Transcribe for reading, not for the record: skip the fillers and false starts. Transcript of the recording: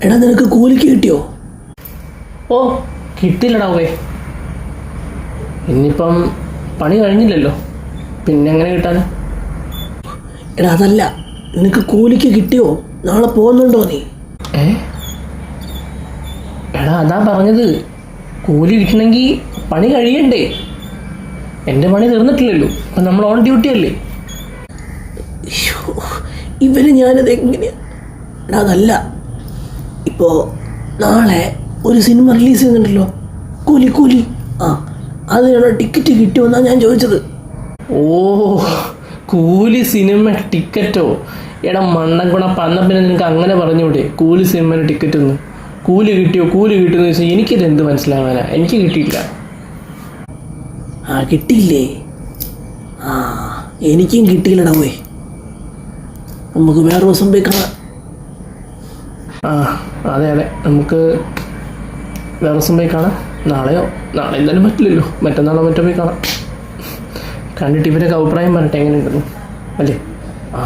എടാ നിനക്ക് കൂലിക്ക് കിട്ടിയോ? ഓ കിട്ടിയില്ലടാ പോയി. ഇനിയിപ്പം പണി കഴിഞ്ഞില്ലല്ലോ, പിന്നെ എങ്ങനെ കിട്ടാൻ? എടാ അതല്ല, നിനക്ക് കൂലിക്ക് കിട്ടിയോ? നാളെ പോകുന്നുണ്ടോ നീ? എടാ അതാ പറഞ്ഞത്, കൂലി കിട്ടണമെങ്കിൽ പണി കഴിയണ്ടേ? എൻ്റെ പണി തീർന്നിട്ടില്ലല്ലോ, അപ്പം നമ്മൾ ഓൺ ഡ്യൂട്ടി അല്ലേ. ഇവര് ഞാനത് എങ്ങനെയാ? എടാ അതല്ല, ഇപ്പോൾ നാളെ ഒരു സിനിമ റിലീസ് ചെയ്യുന്നുണ്ടല്ലോ, കൂലി കൂലി. ആ അതിനുള്ള ടിക്കറ്റ് കിട്ടുമെന്നാണ് ഞാൻ ചോദിച്ചത്. ഓ കൂലി സിനിമ ടിക്കറ്റോ? എടാ മണ്ണൻകുണ പന്ന പിന്നെ നിനക്ക് അങ്ങനെ പറഞ്ഞൂടെ കൂലി സിനിമയുടെ ടിക്കറ്റ് ഒന്ന്? കൂലി കിട്ടിയോ കൂലി കിട്ടുമെന്ന് വെച്ചാൽ എനിക്കിത് എന്ത് മനസ്സിലാവാനാ? എനിക്ക് കിട്ടിയില്ല. ആ കിട്ടിയില്ലേ? ആ എനിക്കും കിട്ടിയില്ലടാ പോയി. നമുക്ക് വേറെ ദിവസം പോയി കാണാം. ആ അതെ അതെ, നമുക്ക് വേറെ ദിവസം പോയി കാണാം. നാളെ എന്തായാലും പറ്റില്ലല്ലോ, മറ്റന്നാളോ മറ്റോ പോയി കാണാം. കണ്ടിട്ട് ഇവരൊക്കെ അഭിപ്രായം പറഞ്ഞിട്ട് എങ്ങനെ ഉണ്ടെന്ന് അല്ലേ? ആ